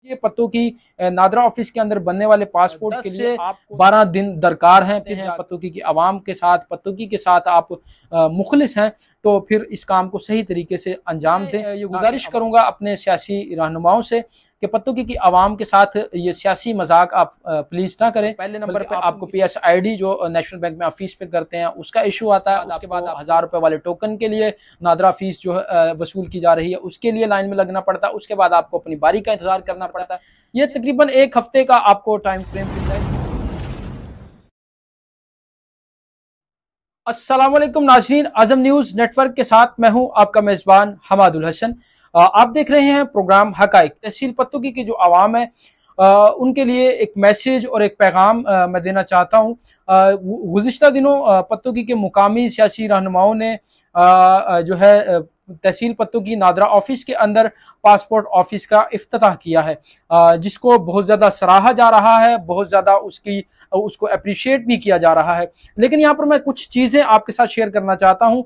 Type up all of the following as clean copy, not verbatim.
ये पत्तों की नादरा ऑफिस के अंदर बनने वाले पासपोर्ट के लिए आपको 12 दिन दरकार हैं। फिर पत्तोकी की आवाम के साथ, पत्तोकी के साथ आप मुखलिस हैं तो फिर इस काम को सही तरीके से अंजाम दें। ये गुजारिश करूंगा अपने सियासी रहनुमाओं से कि पत्तोकी की आवाम के साथ ये सियासी मजाक आप प्लीज ना करें। पहले नंबर पे आपको PSID जो नेशनल बैंक में आप फीस पे करते हैं उसका इशू आता है। उसके बाद 1000 रुपए वाले टोकन के लिए नादरा फीस जो है वसूल की जा रही है, उसके लिए लाइन में लगना पड़ता है। उसके बाद आपको अपनी बारी का इंतजार करना पड़ता है। ये तकरीबन 1 हफ्ते का आपको टाइम फ्रेम मिलता है। अस्सलाम वालेकुम नाज़रीन, आज़म न्यूज नेटवर्क के साथ मैं हूं आपका मेजबान हमादुल हसन। आप देख रहे हैं प्रोग्राम हकाइक। तहसील पत्तोकी की जो आवाम है उनके लिए एक मैसेज और एक पैगाम मैं देना चाहता हूं। गुज़िश्ता दिनों पत्तोकी के मुकामी सियासी रहनुमाओं ने जो है तहसील पत्तोकी नादरा ऑफिस के अंदर पासपोर्ट ऑफिस का इफ्तिताह किया है, जिसको बहुत ज्यादा सराहा जा रहा है, बहुत ज्यादा उसको अप्रिशिएट भी किया जा रहा है। लेकिन यहाँ पर मैं कुछ चीजें आपके साथ शेयर करना चाहता हूँ।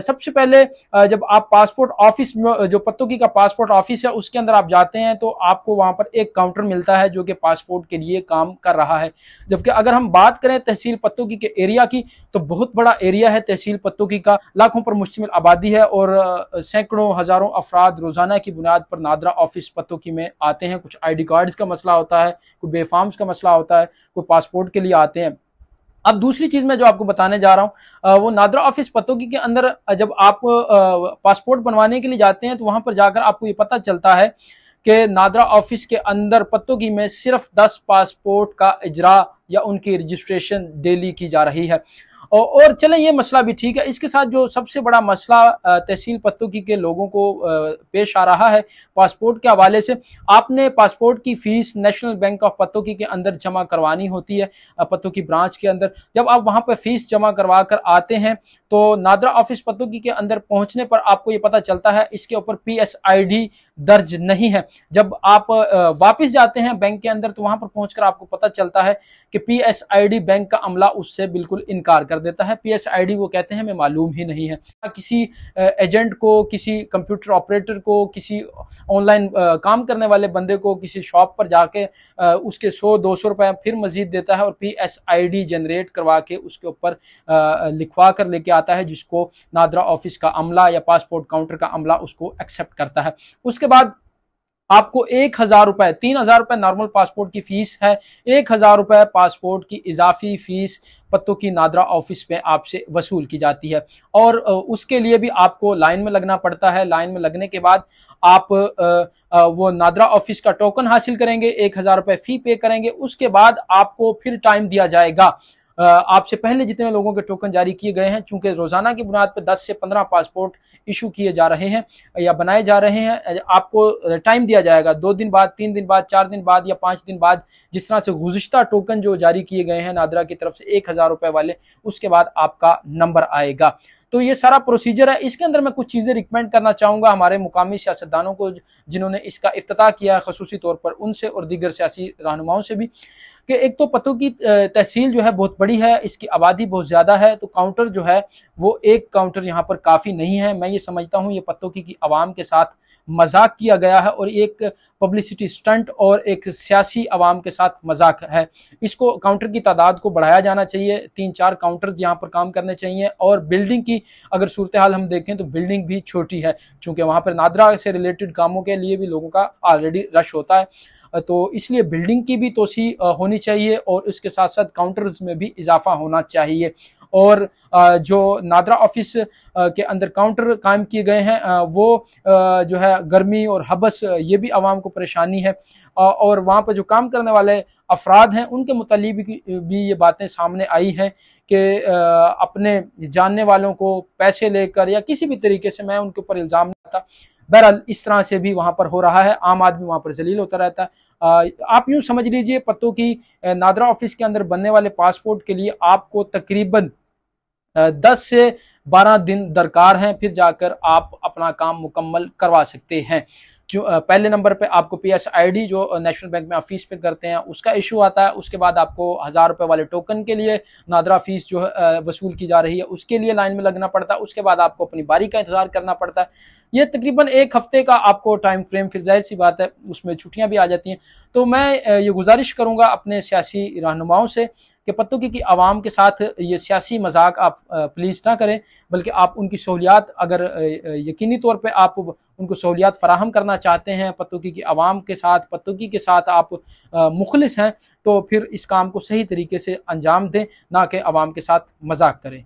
सबसे पहले जब आप पासपोर्ट ऑफिस जो पत्तोकी का पासपोर्ट ऑफिस है उसके अंदर आप जाते हैं तो आपको वहां पर एक काउंटर मिलता है जो कि पासपोर्ट के लिए काम कर रहा है। जबकि अगर हम बात करें तहसील पत्तोकी के एरिया की तो बहुत बड़ा एरिया है तहसील पत्तोकी का, लाखों पर मुश्तमिल आबादी है और सैकड़ों हजारों अफराद रोजाना की बुनियाद पर नादरा ऑफिस पत्तोकी में आते हैं। कुछ ID कार्ड्स का मसला होता है, कोई बेफार्म्स का मसला होता है, कोई पासपोर्ट के लिए आते हैं। अब दूसरी चीज मैं जो आपको बताने जा रहा हूं वो नादरा ऑफिस पत्तोकी के अंदर जब आप पासपोर्ट बनवाने के लिए जाते हैं तो वहां पर जाकर आपको ये पता चलता है कि नादरा ऑफिस के अंदर पत्तोकी में सिर्फ 10 पासपोर्ट का इजरा या उनकी रजिस्ट्रेशन डेली की जा रही है। और चलें ये मसला भी ठीक है। इसके साथ जो सबसे बड़ा मसला तहसील पत्तोकी के लोगों को पेश आ रहा है पासपोर्ट के हवाले से, आपने पासपोर्ट की fees national bank of Pattoki के अंदर जमा करवानी होती है, पत्तोकी ब्रांच के अंदर। जब आप वहां पर फीस जमा करवा कर आते हैं तो नादरा ऑफिस पत्तोकी के अंदर पहुंचने पर आपको ये पता चलता है इसके ऊपर PSID दर्ज नहीं है। जब आप वापस जाते हैं बैंक के अंदर तो वहां पर पहुंचकर आपको पता चलता है कि PSID बैंक का अमला उससे बिल्कुल इनकार कर देता है। PSID वो कहते हैं हमें मालूम ही नहीं है। किसी एजेंट को, किसी कंप्यूटर ऑपरेटर को, किसी ऑनलाइन काम करने वाले बंदे को किसी शॉप पर जाके उसके 100-200 रुपए फिर मजीद देता है और PSID जनरेट करवा के उसके ऊपर लिखवा कर लेके आता है, जिसको नादरा ऑफिस का अमला या पासपोर्ट काउंटर का अमला उसको एक्सेप्ट करता है। उसके बाद आपको 1000 रुपए, 3000 रुपए नॉर्मल पासपोर्ट की फीस है, 1000 रुपए पासपोर्ट की इजाफी फीस पत्तोकी नादरा ऑफिस में आपसे वसूल की जाती है। और उसके लिए भी आपको लाइन में लगना पड़ता है। लाइन में लगने के बाद आप वो नादरा ऑफिस का टोकन हासिल करेंगे, 1000 रुपए फी पे करेंगे। उसके बाद आपको फिर टाइम दिया जाएगा। आपसे पहले जितने लोगों के टोकन जारी किए गए हैं, चूंकि रोजाना की बुनियाद पर 10 से 15 पासपोर्ट इशू किए जा रहे हैं या बनाए जा रहे हैं, आपको टाइम दिया जाएगा 2 दिन बाद, 3 दिन बाद, 4 दिन बाद या 5 दिन बाद। जिस तरह से गुज़िश्ता टोकन जो जारी किए गए हैं नादरा की तरफ से 1000 रुपए वाले, उसके बाद आपका नंबर आएगा। तो ये सारा प्रोसीजर है। इसके अंदर मैं कुछ चीजें रिकमेंड करना चाहूंगा हमारे मुकामी सियासतदानों को जिन्होंने इसका इफ्तिताह किया, खसूसी तौर पर उनसे और दीगर सियासी रहनुमाओं से भी, कि एक तो पत्तोकी तहसील जो है बहुत बड़ी है, इसकी आबादी बहुत ज्यादा है, तो काउंटर जो है वो एक काउंटर यहाँ पर काफी नहीं है। मैं ये समझता हूँ ये पत्तोकी की आवाम के साथ मजाक किया गया है और एक पब्लिसिटी स्टंट और एक सियासी अवाम के साथ मजाक है। इसको काउंटर की तादाद को बढ़ाया जाना चाहिए, 3-4 काउंटर यहाँ पर काम करने चाहिए। और बिल्डिंग की अगर सूरत हाल हम देखें तो बिल्डिंग भी छोटी है, चूंकि वहां पर नादरा से रिलेटेड कामों के लिए भी लोगों का ऑलरेडी रश होता है, तो इसलिए बिल्डिंग की भी तोसी होनी चाहिए और उसके साथ साथ काउंटर्स में भी इजाफा होना चाहिए। और जो नादरा ऑफिस के अंदर काउंटर कायम किए गए हैं वो जो है गर्मी और हबस ये भी आवाम को परेशानी है। और वहाँ पर जो काम करने वाले अफराद हैं उनके मुतालिक भी ये बातें सामने आई हैं कि अपने जानने वालों को पैसे लेकर या किसी भी तरीके से, मैं उनके ऊपर इल्ज़ाम नहीं आता, बहरहाल इस तरह से भी वहाँ पर हो रहा है। आम आदमी वहाँ पर जलील होता रहता है। आप यूँ समझ लीजिए पत्तोकी नादरा ऑफिस के अंदर बनने वाले पासपोर्ट के लिए आपको तकरीबन 10 से 12 दिन दरकार हैं, फिर जाकर आप अपना काम मुकम्मल करवा सकते हैं। क्यों? पहले नंबर पे आपको PSID जो नेशनल बैंक में आप फीस पे करते हैं उसका इशू आता है। उसके बाद आपको 1000 रुपए वाले टोकन के लिए नादरा फीस जो है वसूल की जा रही है, उसके लिए लाइन में लगना पड़ता है। उसके बाद आपको अपनी बारी का इंतजार करना पड़ता है। ये तकरीबन एक हफ्ते का आपको टाइम फ्रेम, फिर जाहिर सी बात है उसमें छुट्टियां भी आ जाती हैं। तो मैं ये गुजारिश करूंगा अपने सियासी रहनुमाओं से कि पत्तों की आवाम के साथ ये सियासी मजाक आप प्लीज़ ना करें, बल्कि आप उनकी सहूलियात, अगर यकीनी तौर पे आप उनको सहूलियात फराहम करना चाहते हैं, पत्तों की आवाम के साथ, पत्तों के साथ आप मुखलिस हैं, तो फिर इस काम को सही तरीके से अंजाम दें, ना कि आवाम के साथ मजाक करें।